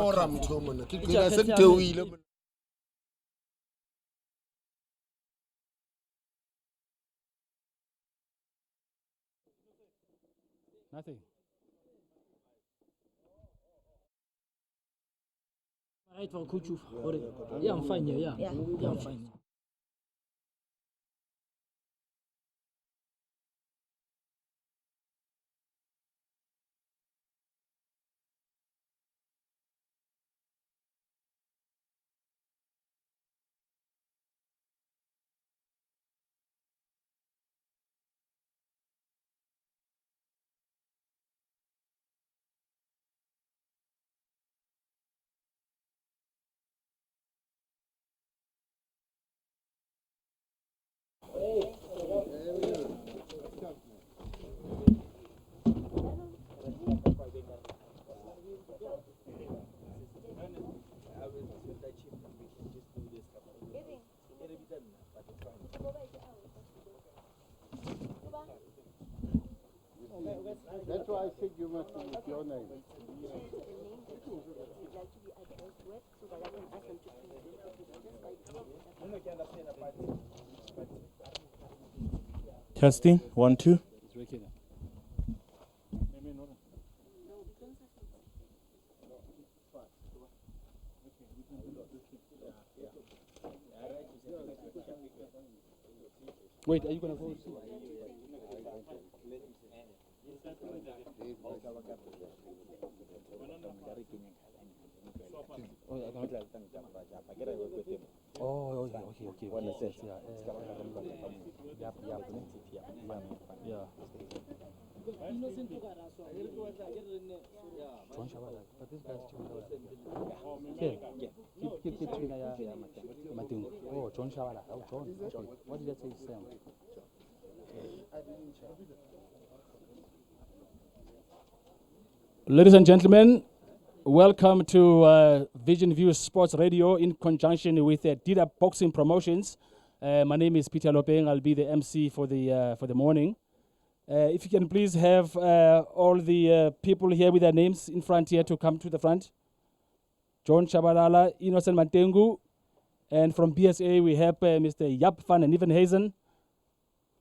Mora mthomona kigcina sekudewile. Nothing. Right for Kuchu. Yeah, I'm fine. Yeah, I'm fine. That's why I said you must use your name. Testing, 1, 2. It's working. Wait, are you gonna go? Oh, okay. Yes, yeah. Yeah. John Shabala, but this guy's John Shabala. Okay. Keep between Matung. Oh, John Shabala. Oh, John. Okay. What did I say, Sam? Ladies and gentlemen, welcome to Vision View Sports Radio in conjunction with Dida Boxing Promotions. My name is Peter Lopeng. I'll be the MC for the morning. If you can please have all the people here with their names in front here to come to the front. John Chabalala, Innocent Mantengu, and from BSA we have Mr. Yap van and Evenhazen.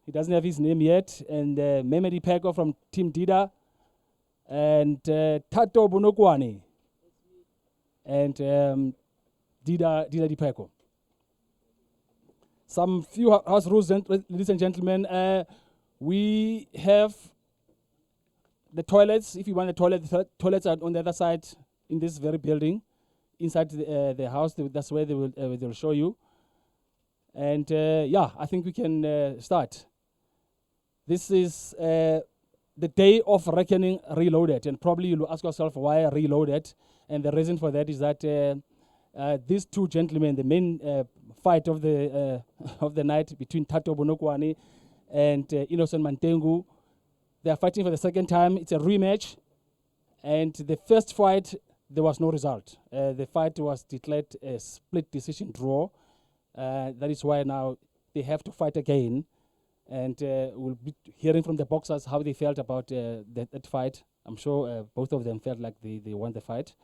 He doesn't have his name yet. And Memedi Peko from Team Dida. And Tato Bonokwani. And Dida Dipeko. Some few house rules, ladies and gentlemen. We have the toilets. If you want a toilet, the toilets are on the other side in this very building. Inside the house, that's where they will show you. And yeah, I think we can start. This is the day of reckoning reloaded. And probably you'll ask yourself why reloaded. And the reason for that is that these two gentlemen, the main fight of the night between Tato Bonokwani and Innocent Mantengu, they are fighting for the second time. It's a rematch. And the first fight, there was no result. The fight was declared a split decision draw. That is why now they have to fight again. And we'll be hearing from the boxers how they felt about that fight. I'm sure both of them felt like they won the fight.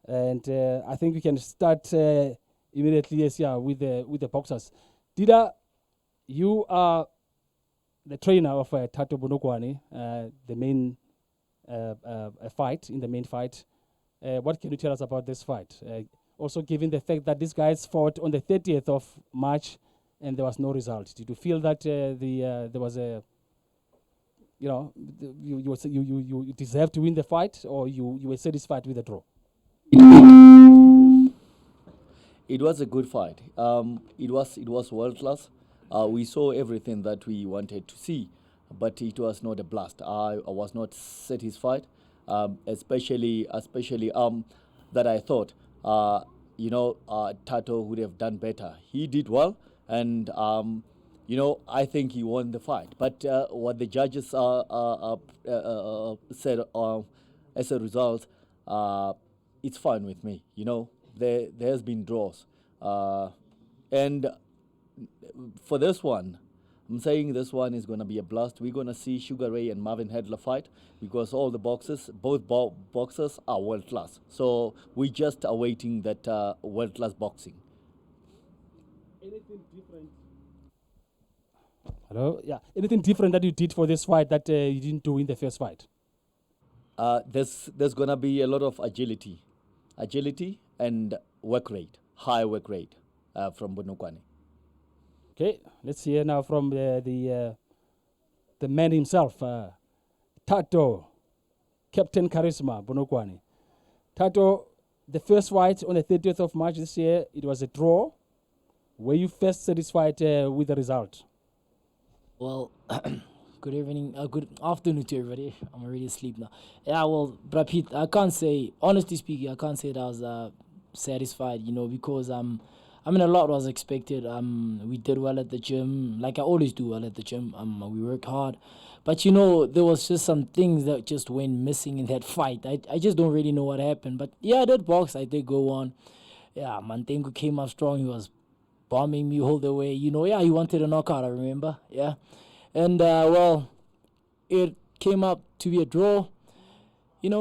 And I think we can start immediately, yes, yeah, with the boxers. Dida, you are the trainer of Tato Bonokwani, the main fight, in the main fight. What can you tell us about this fight? Also, given the fact that these guys fought on the 30th of March and there was no result. Did you feel that there was a, you deserved to win the fight, or you were satisfied with the draw? It was a good fight. It was world class. We saw everything that we wanted to see, but it was not a blast. I was not satisfied, especially that I thought, Tato would have done better. He did well, and I think he won the fight. But what the judges said as a result, it's fine with me. There has been draws, and for this one, I'm saying this one is going to be a blast. We're going to see Sugar Ray and Marvin Hagler fight because all the boxers, boxers are world class. So we're just awaiting that world class boxing. Anything different? Hello? Yeah. Anything different that you did for this fight that you didn't do in the first fight? There's going to be a lot of agility and work rate, high work rate from Bonokwane. Okay, let's hear now from the man himself, Tato, Captain Charisma Bonokwane. Tato, the first fight on the 30th of March this year, it was a draw. Were you first satisfied with the result? Well, good evening, good afternoon to everybody. I'm already asleep now. Yeah, well, Brad Pitt, I can't say, honestly speaking, I can't say that I was satisfied, because a lot was expected. We did well at the gym, like I always do well at the gym. We work hard, but there was just some things that just went missing in that fight. I just don't really know what happened. But yeah, I did box. I did go on. Yeah, Mantengu came up strong. He was bombing me all the way. Yeah, he wanted a knockout. I remember. Yeah, and well, it came up to be a draw.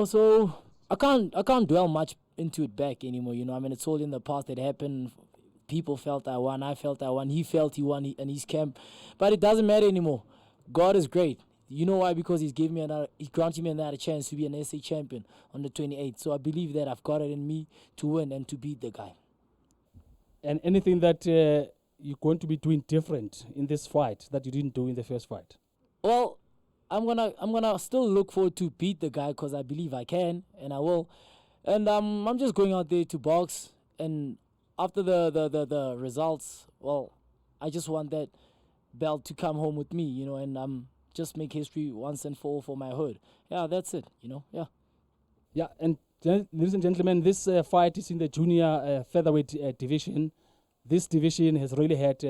So I can't dwell much into it back anymore. It's all in the past. That happened. People felt I won. I felt I won. He felt he won in his camp. But it doesn't matter anymore. God is great. You know why? Because He granted me another chance to be an SA champion on the 28th. So I believe that I've got it in me to win and to beat the guy. And anything that you're going to be doing different in this fight that you didn't do in the first fight? Well, I'm gonna still look forward to beat the guy because I believe I can and I will. And I'm just going out there to box, and after the results, well, I just want that belt to come home with me, and just make history once and for all for my hood. Yeah, that's it, yeah. Yeah, and ladies and gentlemen, this fight is in the junior featherweight division. This division has really had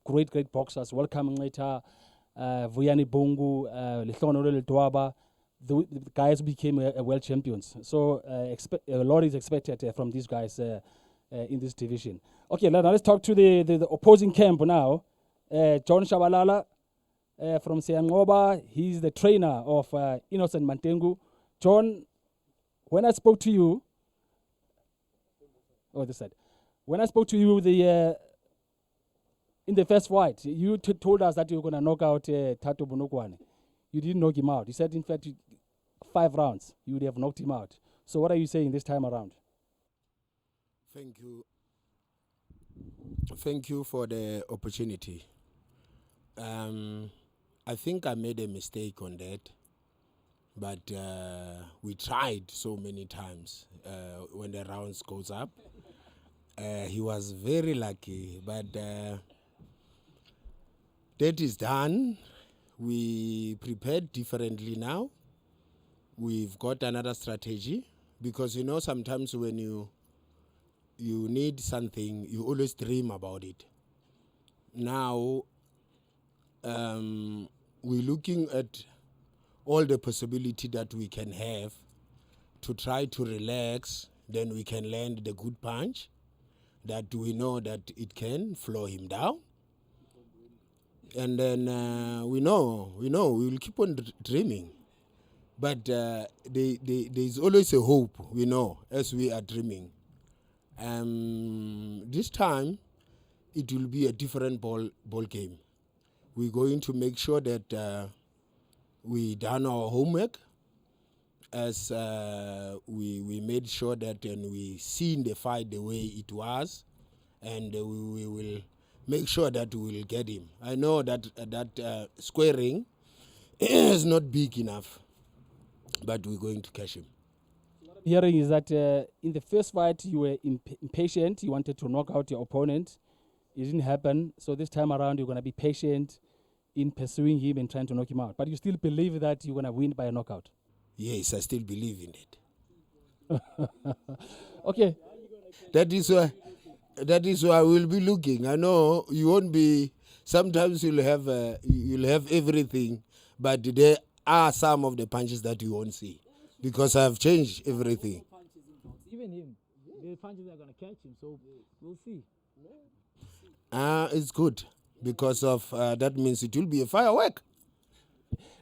great boxers. Welcome later, Vuyani Bongu, Lehlono Dwaba. The guys became world champions. So a lot is expected from these guys in this division. Okay, now let's talk to the opposing camp now. John Shabalala from Siangoba. He's the trainer of Innocent Mantengu. John, when I spoke to you, when I spoke to you in the first fight, you told us that you were going to knock out Tato Bonokwane. You didn't knock him out. You said, in fact, 5 rounds, you would have knocked him out. So what are you saying this time around? Thank you. Thank you for the opportunity. I think I made a mistake on that, but we tried so many times when the rounds goes up. He was very lucky, but that is done. We prepared differently now. We've got another strategy because sometimes when you need something, you always dream about it. Now, we're looking at all the possibility that we can have to try to relax, then we can land the good punch that we know that it can flow him down. And then we know we will keep on dreaming. But there's always a hope, as we are dreaming. This time, it will be a different ball game. We're going to make sure that we done our homework, as we made sure that we seen the fight the way it was, and we will make sure that we will get him. I know that squaring is not big enough, but we're going to catch him. Hearing is that in the first fight you were impatient. You wanted to knock out your opponent. It didn't happen. So this time around you're going to be patient in pursuing him and trying to knock him out. But you still believe that you're going to win by a knockout? Yes, I still believe in it. Okay. That is why we'll be looking. I know you won't be. Sometimes you'll have everything, but there are some of the punches that you won't see because I've changed everything. Even him, the punches are gonna catch him. So we'll see. It's good. because of that means it will be a firework.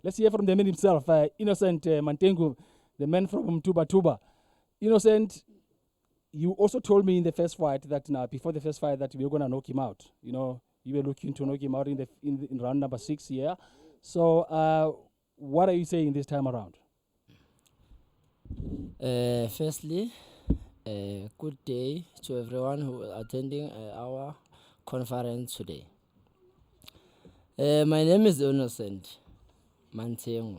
Let's hear from the man himself, Innocent Mantengu, the man from Tuba Tuba. Innocent, you also told me in the first fight that before the first fight that we were going to knock him out. You were looking to knock him out in round number 6 here. So what are you saying this time around? Firstly, good day to everyone who is attending our conference today. My name is Innocent Mantengu,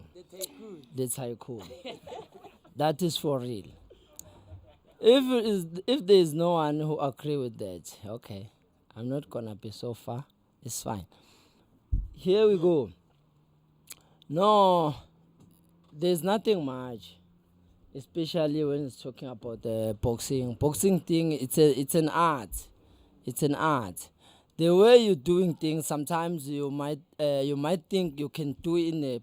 the tycoon. That is for real. If there is no one who agree with that, okay, I'm not gonna be so far. It's fine. Here we go. No, there's nothing much, especially when it's talking about the boxing. Boxing thing, it's an art. It's an art. The way you're doing things, sometimes you might think you can do it in a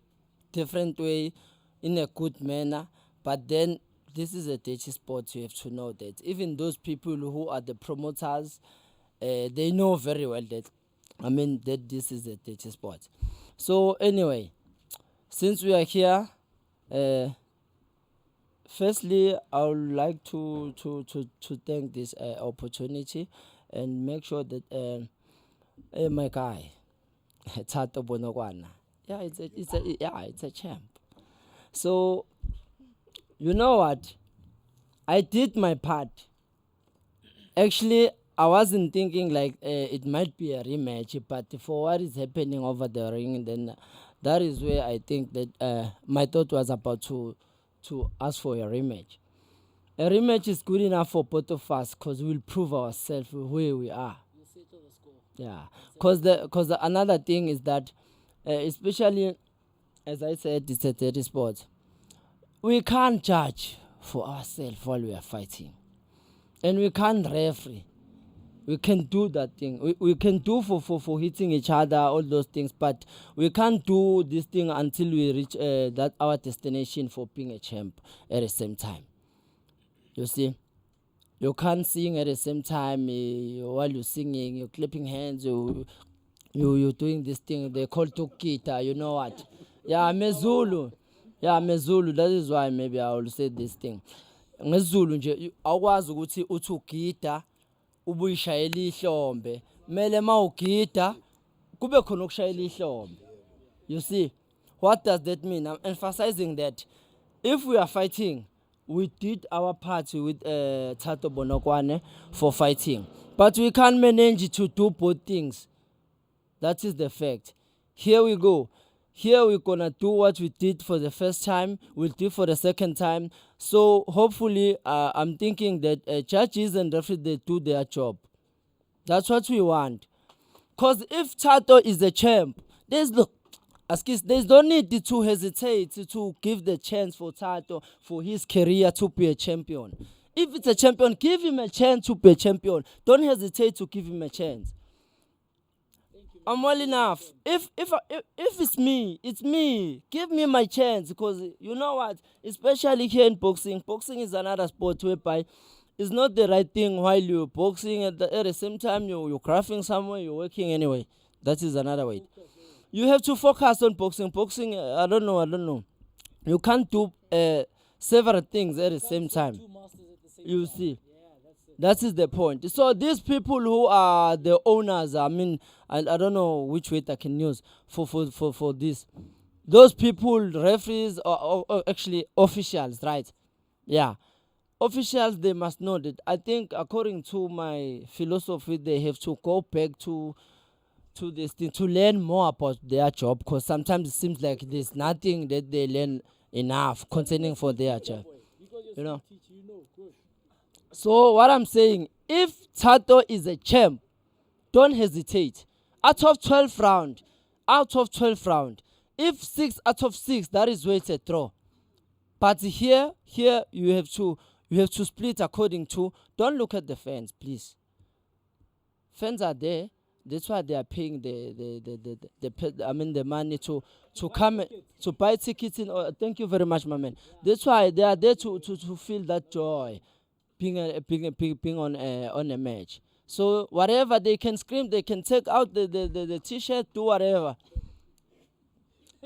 different way, in a good manner, but then this is a dirty sport. You have to know that. Even those people who are the promoters, they know very well that, that this is a dirty sport. So anyway, since we are here, firstly, I would like to thank this opportunity and make sure that my guy, Thato Bonokwana, it's a champ. So, you know what? I did my part. Actually, I wasn't thinking like it might be a rematch, but for what is happening over the ring, then that is where I think that my thought was about to ask for a rematch. A rematch is good enough for both of us because we'll prove ourselves where we are. Yeah, because another thing is that, especially as I said, it's a dirty sport. We can't judge for ourselves while we are fighting, and we can't referee. We can do that thing. We can do for hitting each other, all those things, but we can't do this thing until we reach that our destination for being a champ at the same time. You see, you can't sing at the same time while you're singing. You're clapping hands. You're doing this thing they call tukita. You know what? Yeah, mezulu. Yeah, mezulu. That is why maybe I will say this thing. Mezulu nje awukwazi ukuthi uthi ugida ubuyishayela ihlombe. Mele mawugida kube khona ukushayela ihlombe. You see, what does that mean? I'm emphasizing that if we are fighting, we did our part with Thato Bonokwane for fighting, but we can't manage to do both things. That is the fact. Here we go. Here we're gonna do what we did for the first time, we'll do for the second time. So hopefully, I'm thinking that judges and referees, they do their job. That's what we want. Because if Thato is the champ, there's no need to hesitate to give the chance for Thato for his career to be a champion. If it's a champion, give him a chance to be a champion. Don't hesitate to give him a chance. I'm well enough. If it's me, it's me. Give me my chance, because you know what? Especially here in boxing, boxing is another sport whereby it's not the right thing while you're boxing at the same time you're crafting somewhere, you're working anyway. That is another way. You have to focus on boxing. Boxing, I don't know. You can't do several things at the same time. You see. That is the point. So these people who are the owners, I don't know which word I can use for this. Those people, referees, or actually officials, right? Yeah. Officials, they must know that. I think according to my philosophy, they have to go back to this thing to learn more about their job, because sometimes it seems like there's nothing that they learn enough concerning for their job. You know? So what I'm saying, if Thato is a champ, don't hesitate. Out of 12 rounds, if 6 out of 6, that is where it's a draw. But here you have to split according to. Don't look at the fans, please. Fans are there. That's why they are paying the money to come to buy tickets in. Thank you very much, my man. That's why they are there to feel that joy. Being on a match. So whatever they can scream, they can take out the t-shirt, do whatever.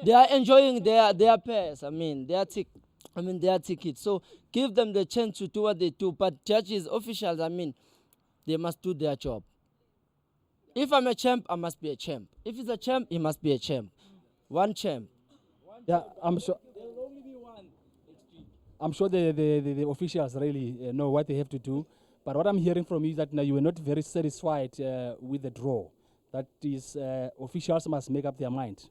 They are enjoying their pairs. Their tickets. So give them the chance to do what they do. But judges, officials, they must do their job. If I'm a champ, I must be a champ. If he's a champ, he must be a champ. One champ. Yeah, I'm sure. I'm sure the officials really know what they have to do. But what I'm hearing from you is that now you were not very satisfied with the draw. That is, officials must make up their mind.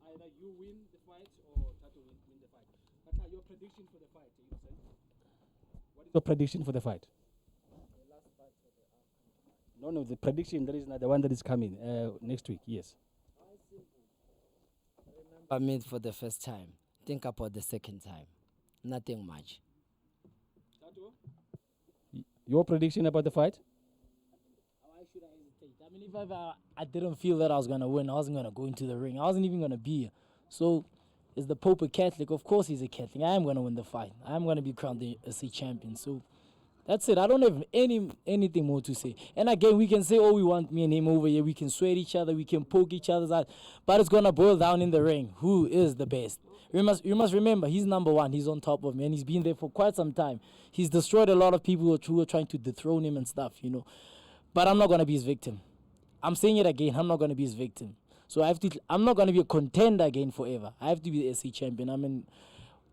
Either you win the fight or Tato win the fight. But now your prediction for the fight, what is your prediction for the fight? No, the prediction, there is not the one that is coming next week, yes. For the first time. Think about the second time. Nothing much. Your prediction about the fight? Why should I hesitate? If ever I didn't feel that I was going to win, I wasn't going to go into the ring. I wasn't even going to be here. So, is the Pope a Catholic? Of course he's a Catholic. I am going to win the fight. I am going to be crowned the SC champion. So, that's it. I don't have anything more to say. And again, we can say all we want, me and him over here. We can swear at each other. We can poke each other's out. But it's going to boil down in the ring. Who is the best? You must remember, he's number one. He's on top of me. And he's been there for quite some time. He's destroyed a lot of people who are trying to dethrone him and stuff, But I'm not going to be his victim. I'm saying it again. I'm not going to be his victim. So I'm not going to be a contender again forever. I have to be the SC champion.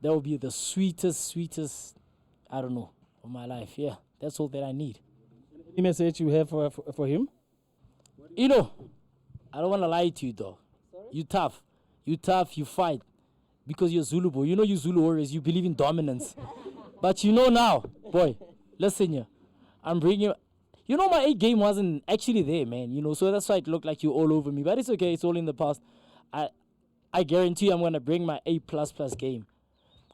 That will be the sweetest, I don't know, of my life. Yeah, that's all that I need. Any message you have for him? I don't want to lie to you, though. You tough, you fight. Because you're Zulu, boy. You Zulu warriors, you believe in dominance. But now, boy, listen here. I'm bringing my A game wasn't actually there, man. So that's why it looked like you're all over me. But it's okay, it's all in the past. I guarantee you I'm going to bring my A++ game.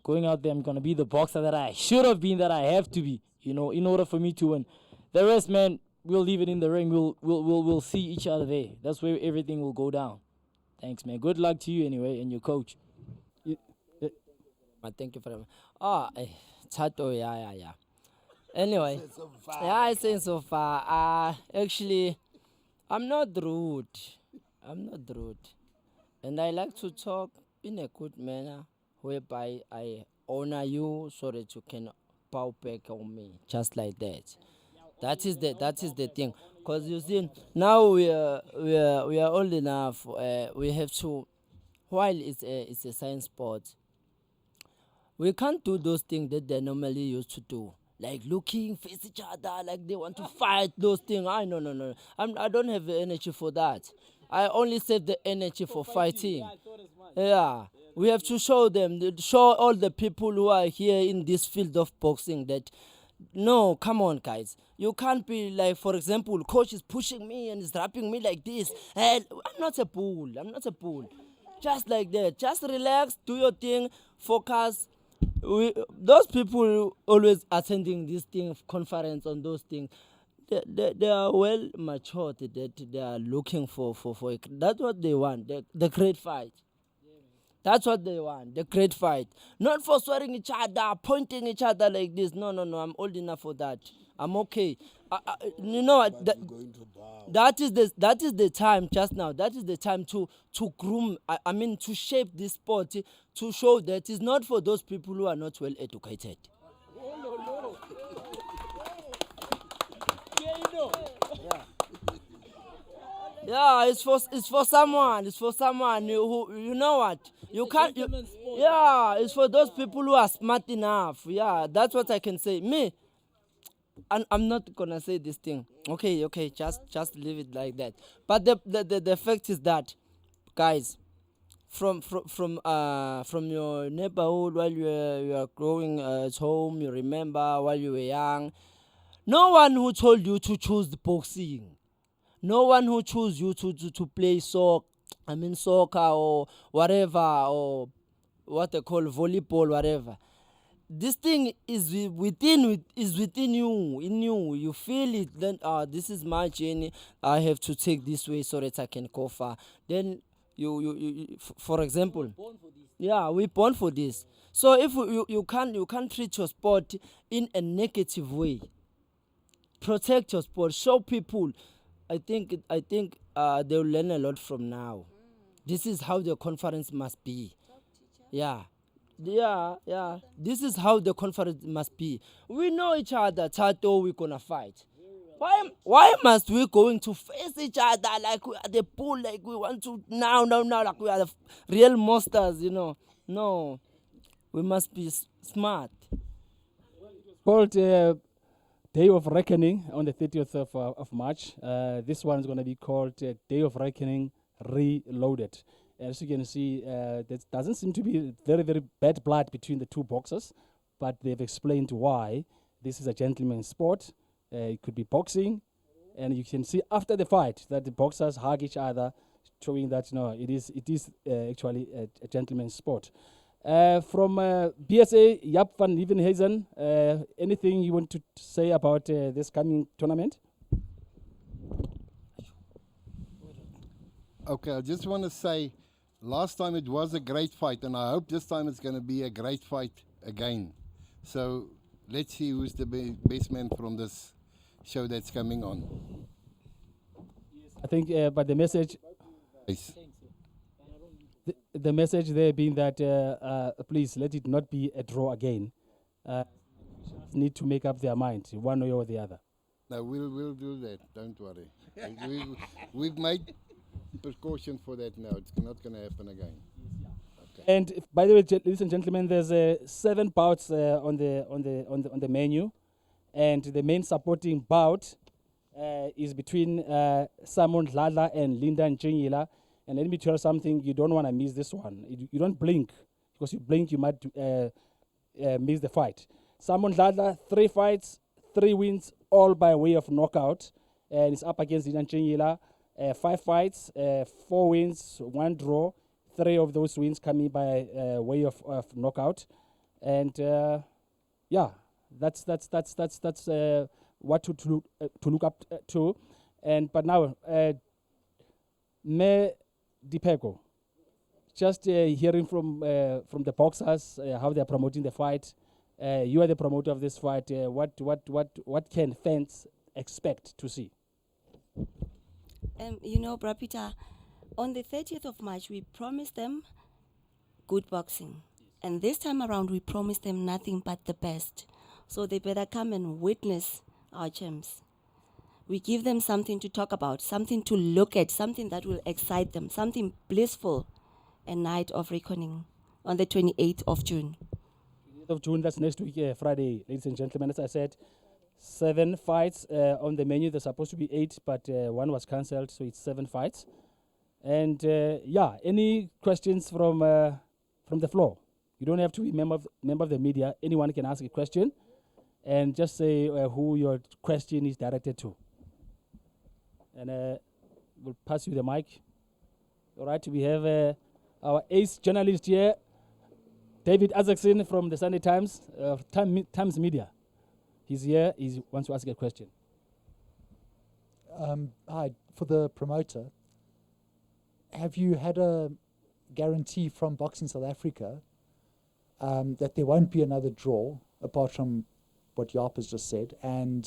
Going out there, I'm going to be the boxer that I should have been, that I have to be, in order for me to win. The rest, man, we'll leave it in the ring. We'll see each other there. That's where everything will go down. Thanks, man. Good luck to you anyway and your coach. Thank you very much. Tato, yeah. Anyway, I say so far. Actually, I'm not rude. And I like to talk in a good manner, whereby I honor you so that you can bow back on me, just like that. That is the thing. Because you see, now we are old enough. We have to, while it's a science sport, we can't do those things that they normally used to do. Like looking, face each other, like they want to fight, those things. No. I don't have the energy for that. I only save the energy for fighting. Yeah. We have to show all the people who are here in this field of boxing that, no, come on, guys. You can't be like, for example, coach is pushing me and is rapping me like this. And I'm not a bull. Just like that. Just relax, do your thing, focus. Those people always attending this thing, conference on those things, they are well matured, that they are looking for that's what they want, the great fight. That's what they want, the great fight. Not for swearing each other, pointing each other like this. No, I'm old enough for that. I'm okay. You know what? That is the time just now. That is the time to groom. To shape this sport, to show that it's not for those people who are not well educated. Yeah, it's for someone. It's for someone who, you know what? You can't. It's for those people who are smart enough. Yeah, that's what I can say. Me, I'm not gonna say this thing. Okay, just leave it like that. But the fact is that, guys, from your neighborhood while you are growing at home, you remember while you were young, no one who told you to choose the boxing. No one who chose you to play soccer or whatever, or what they call volleyball, whatever. This thing is within you, in you. You feel it. Then this is my journey. I have to take this way so that I can go far. Then you for example, we're born for this. So if you can't treat your sport in a negative way. protect your sport. Show people. I think they'll learn a lot from now. This is how the conference must be. Yeah. This is how the conference must be. We know each other. Tato, we're gonna fight. Why must we going to face each other like we are the bull, like we want to now, like we are the real monsters, you know? No, we must be smart. Called Day of Reckoning on the 30th of March. This one is going to be called Day of Reckoning Reloaded. As you can see, there doesn't seem to be very, very bad blood between the two boxers, but they've explained why. This is a gentleman's sport. It could be boxing, and you can see after the fight that the boxers hug each other, showing that it is actually a gentleman's sport. From BSA, Jaap van Nieuwenhuizen, anything you want to say about this coming tournament? Okay, I just want to say, last time it was a great fight, and I hope this time it's going to be a great fight again. So let's see who's the best man from this show that's coming on. I think, but the message, Yes. the message there being that please let it not be a draw again. Need to make up their mind one way or the other. No, we'll do that. Don't worry. We've made precaution for that now. It's not going to happen again. And by the way, ladies and gentlemen, there's 7 bouts on the menu, and the main supporting bout is between Simon Dladla and Linda Ntshingila. And let me tell you something: you don't want to miss this one. You don't blink, because you blink, you might miss the fight. Simon Dladla, 3 fights, 3 wins, all by way of knockout, and it's up against Linda Ntshingila. 5 fights, 4 wins, 1 draw. 3 of those wins coming by way of knockout, and that's what to look up to. And but now, Me Dipeko, just hearing from the boxers how they are promoting the fight. You are the promoter of this fight. What can fans expect to see? Bra Peter, on the 30th of March, we promised them good boxing. And this time around, we promised them nothing but the best. So they better come and witness our champs. We give them something to talk about, something to look at, something that will excite them, something blissful. A night of reckoning on the 28th of June. 28th of June, that's next week, Friday, ladies and gentlemen. As I said, 7 fights on the menu. There's supposed to be 8, but 1 was cancelled, so it's 7 fights. And any questions from the floor? You don't have to be member of the media. Anyone can ask a question, and just say who your question is directed to. And we'll pass you the mic. All right, we have our ace journalist here, David Isaacson from the Sunday Times, Times Media. He's here. He wants to ask a question. Hi, for the promoter. Have you had a guarantee from Boxing South Africa that there won't be another draw, apart from what Jaap has just said? And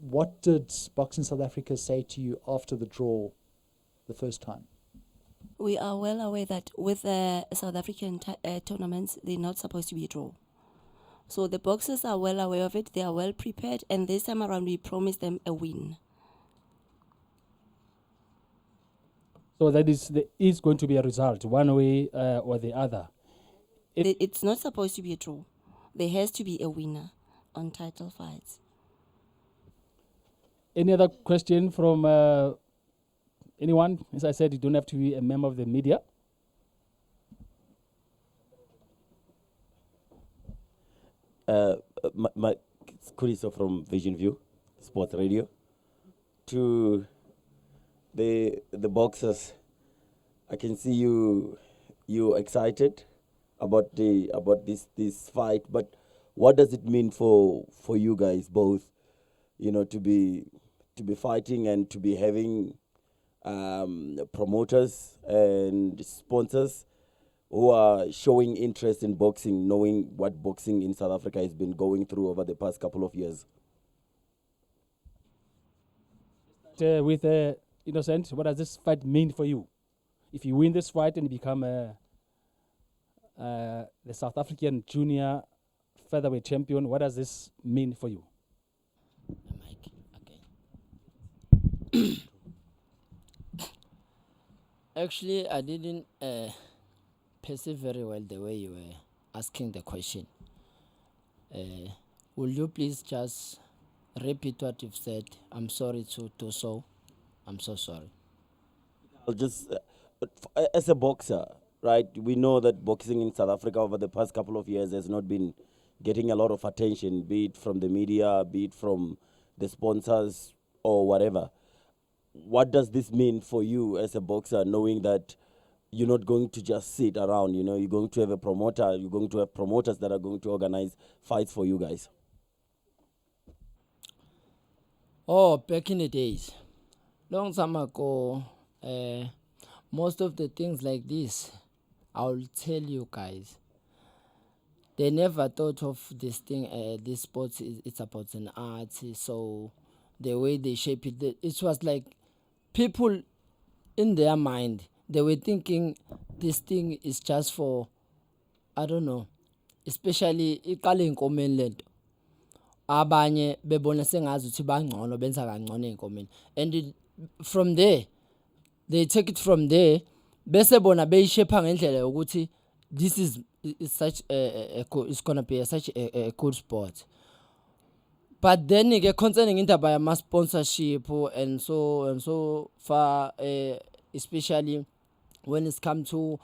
what did Boxing South Africa say to you after the draw the first time? We are well aware that with South African tournaments, they're not supposed to be a draw. So the boxers are well aware of it. They are well prepared. And this time around, we promised them a win. So that is going to be a result, one way or the other. It's not supposed to be a draw. There has to be a winner on title fights. Any other question from anyone? As I said, you don't have to be a member of the media. It's Kuriso from Vision View Sports Radio. To the boxers, I can see you excited about this fight. But what does it mean for you guys both? To be fighting and to be having promoters and sponsors who are showing interest in boxing, knowing what boxing in South Africa has been going through over the past couple of years. with Innocent, what does this fight mean for you? If you win this fight and you become the South African junior featherweight champion, what does this mean for you? Mike, okay. Actually, I didn't perceive very well the way you were asking the question. Will you please just repeat what you've said? I'm sorry to do so. I'm so sorry. I'll just, as a boxer, right, we know that boxing in South Africa over the past couple of years has not been getting a lot of attention, be it from the media, be it from the sponsors or whatever. What does this mean for you as a boxer, knowing that you're not going to just sit around, you know, you're going to have a promoter, you're going to have promoters that are going to organize fights for you guys? Oh, back in the days, long time ago, most of the things like this, I'll tell you guys, they never thought of this thing, this sport, it's about an art, so the way they shape it, it was like people in their mind, they were thinking this thing is just for, I don't know, especially iqale enkomeni lento. Abanye bebona sengazi ukuthi bangcono benza kangcono enkomeni, and from there they take it from there bese bona beyishape ngendlela yokuthi this is such it's gonna be such a good sport. But then concerning indaba yama sponsorship and so far, especially when it's come to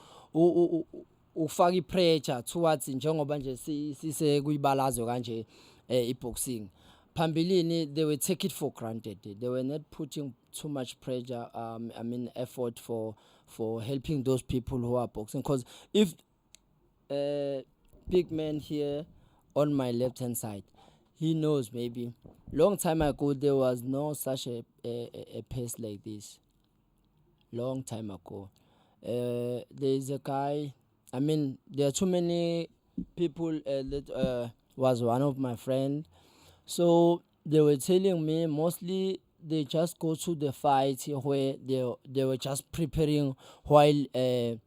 ufaka pressure towards njengoba nje sise kuyibalazwe kanje boxing. Pambilini, they will take it for granted. They were not putting too much pressure, effort for helping those people who are boxing. Because if big man here on my left hand side, he knows maybe long time ago there was no such a pace like this. Long time ago. There is a guy, there are too many people that was one of my friends. So they were telling me mostly they just go to the fight where they were just preparing while they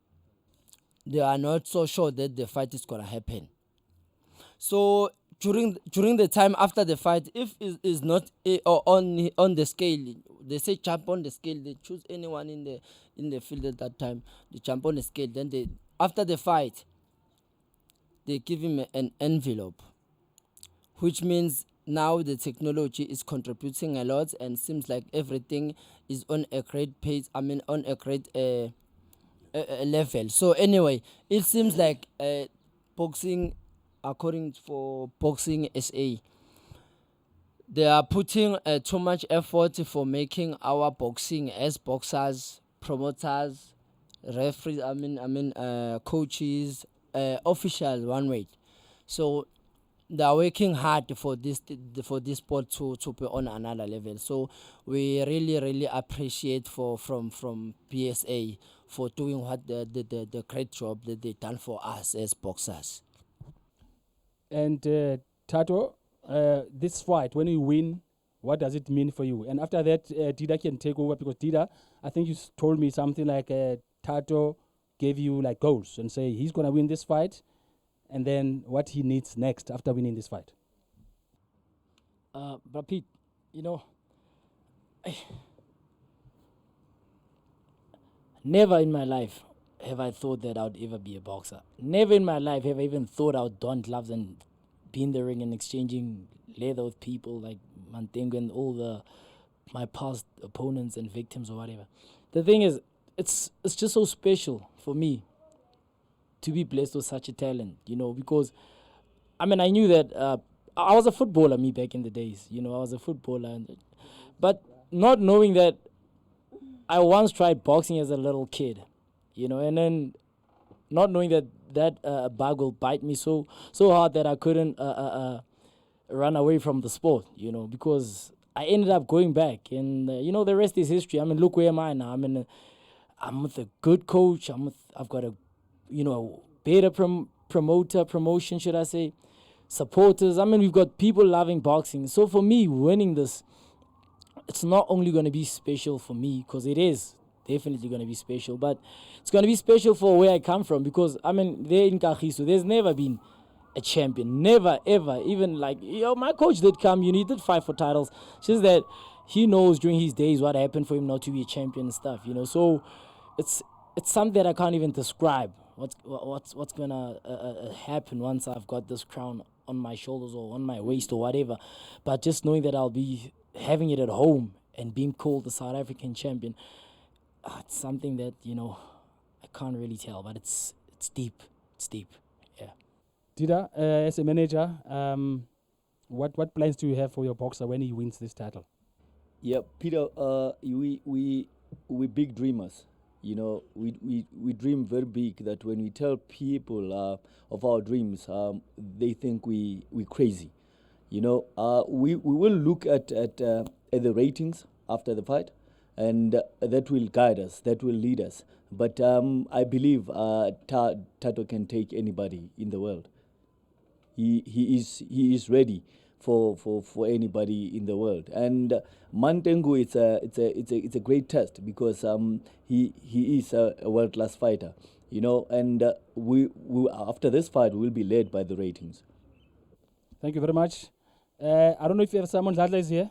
are not so sure that the fight is gonna happen. So during the time after the fight, if it is not on the scale, they say jump on the scale. They choose anyone in the field at that time. They jump on the scale. Then after the fight, they give him an envelope, which means now the technology is contributing a lot and seems like everything is on a great pace. On a great level. So anyway, it seems like boxing, according for Boxing SA, they are putting too much effort for making our boxing as boxers, promoters, referees, coaches, officials, one way. So they are working hard for this sport to be on another level. So we really appreciate from PSA for doing what the great job that they done for us as boxers. And Tato, this fight, when you win, what does it mean for you? And after that, Dida can take over, because Dida, I think you told me something like Tato gave you like goals and say he's gonna win this fight, and then what he needs next after winning this fight. But Pete, never in my life have I thought that I would ever be a boxer. Never in my life have I even thought I would don gloves and be in the ring and exchanging leather with people like Mantengo and all my past opponents and victims or whatever. The thing is, it's just so special for me to be blessed with such a talent, because I knew that I was a footballer, me, back in the days. I was a footballer, but not knowing that I once tried boxing as a little kid, and then not knowing that bug will bite me so hard that I couldn't run away from the sport, because I ended up going back, and the rest is history. Look where am I now? I'm with a good coach. I've got a better promotion, should I say, supporters. We've got people loving boxing. So for me, winning this, it's not only going to be special for me, because it is definitely going to be special, but it's going to be special for where I come from, because I mean, there in Kagiso, there's never been a champion, never ever. Even like, my coach did come, he did fight for titles. It's just that he knows during his days what happened for him not to be a champion and stuff, So it's something that I can't even describe. What's gonna happen once I've got this crown on my shoulders or on my waist or whatever. But just knowing that I'll be having it at home and being called the South African champion, it's something that I can't really tell, but it's deep. It's deep. Yeah. Dida, as a manager, what plans do you have for your boxer when he wins this title? Yeah, Peter, we big dreamers. We dream very big, that when we tell people of our dreams, they think we crazy. We will look at the ratings after the fight, and that will guide us, that will lead us. But I believe Tato can take anybody in the world. He is ready for anybody in the world. And Mantengo, it's a great test, because he is a world-class fighter, and we after this fight we'll be led by the ratings. Thank you very much. I don't know if you have Simon Ladler is here.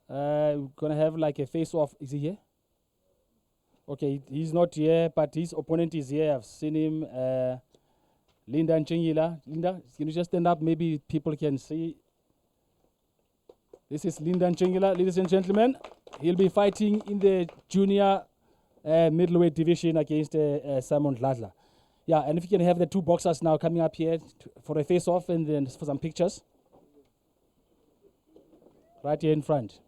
We're gonna have like a face-off. Is he here? Okay, he's not here, but his opponent is here. I've seen him. Linda Nchingila. Linda, can you just stand up? Maybe people can see. This is Linda Nchingila, ladies and gentlemen. He'll be fighting in the junior middleweight division against Simon Ladler. Yeah, and if you can have the two boxers now coming up here for a face-off and then for some pictures. Right here in front.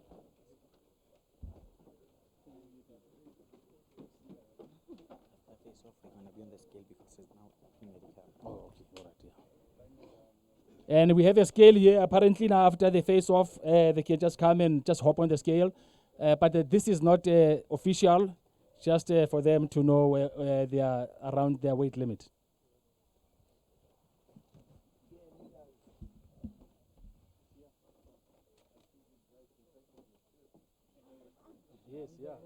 And we have a scale here. Apparently now after the face-off, they can just come and just hop on the scale. But this is not official, just for them to know where they are around their weight limit. Yes, yeah.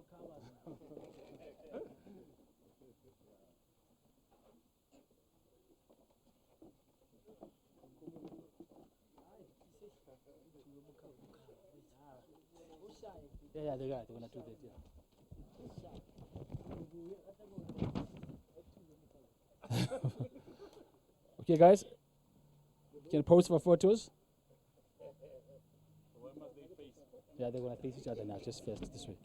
Yeah, they're gonna do that, yeah. Okay, guys, you can pose for photos. Yeah, they're gonna face each other now, just face this way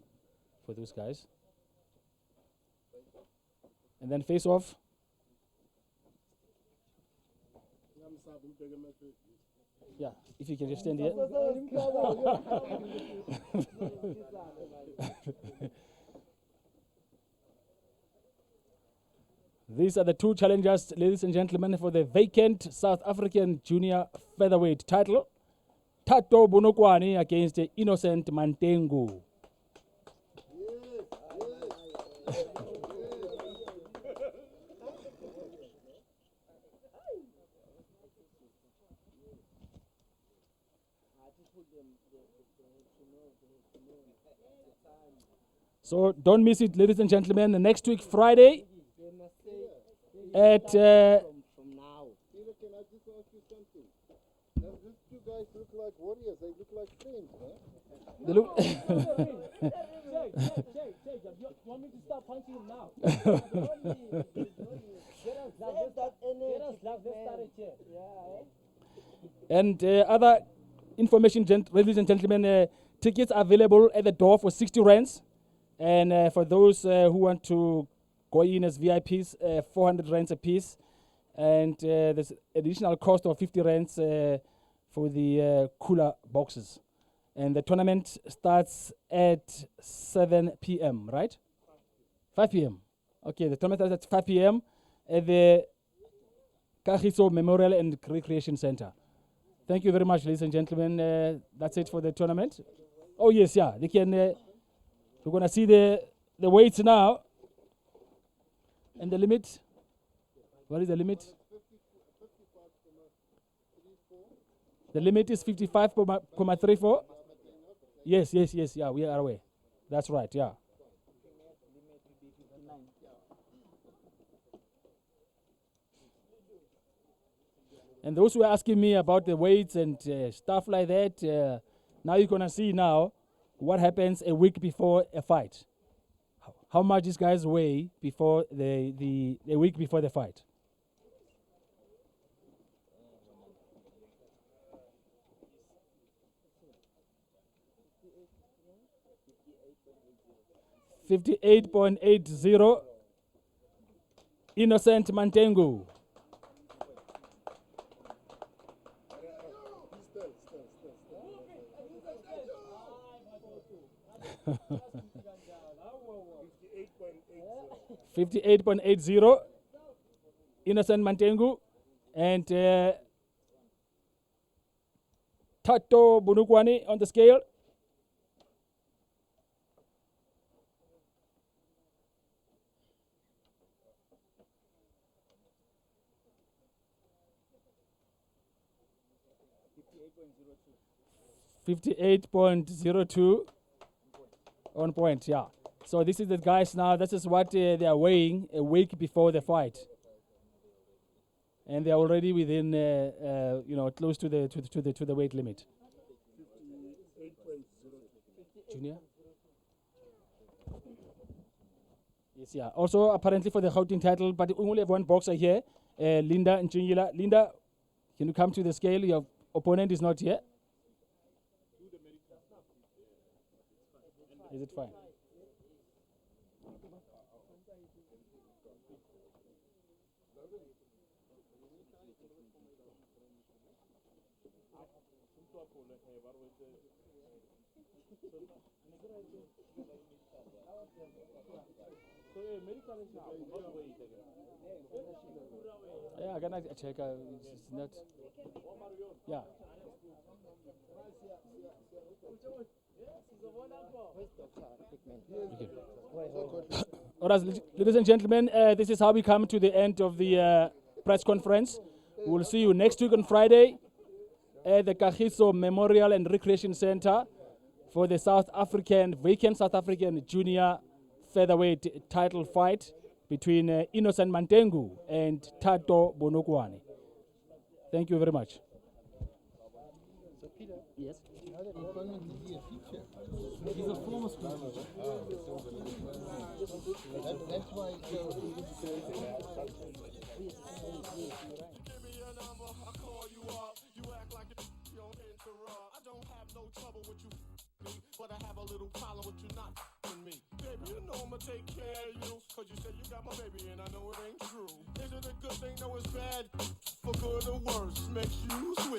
for those guys. And then face off. Yeah, if you can just stand here. These are the two challengers, ladies and gentlemen, for the vacant South African junior featherweight title. Tato Bonokwani against Innocent Mantengo. So don't miss it, ladies and gentlemen. Next week, Friday, at Peter, can I just ask you something? These two guys look like warriors. They look like friends, huh? they look. You want me to start punching him now? And other information, ladies and gentlemen, tickets are available at the door for 60 rands. And for those who want to go in as VIPs, 400 rands a piece. And there's additional cost of 50 rands for the cooler boxes. And the tournament starts at 7 p.m., right? 5 p.m. Okay, the tournament starts at 5 p.m. at the Kagiso Memorial and Recreation Center. Thank you very much, ladies and gentlemen. That's it for the tournament. Oh, yes, yeah. They can. We're going to see the weights now. And the limit. What is the limit? The limit is 55.34. Yes, yeah, we are aware. That's right, yeah. And those who are asking me about the weights and stuff like that, now you're gonna see now what happens a week before a fight. How much these guys weigh before the week before the fight. .80 Innocent Mantengu. .80 Innocent Mantengu and Tato Bunukwani on the scale. .02 on point, yeah. So this is the guys now. This is what they are weighing a week before the fight, and they are already within, close to the weight limit. Junior. Yes, yeah. Also, apparently for the Gauteng title, but we only have one boxer here, Linda Nchingila. Linda, can you come to the scale? Your opponent is not here. Is it fine? Yeah, I can check. It's not. Yeah. All right, ladies and gentlemen, this is how we come to the end of the press conference. We'll see you next week on Friday at the Kagiso Memorial and Recreation Center for the vacant South African junior featherweight title fight between Innocent Mantengu and Tato Bonokwane. Thank you very much. So Peter, Yes. you know that Opponent is he a feature? He's a former student. That's why. But I have a little problem with you not me. Baby, you know I'ma take care of you. Cause you say you got my baby and I know it ain't true. Is it a good thing? No, it's bad. For good or worse, makes you switch.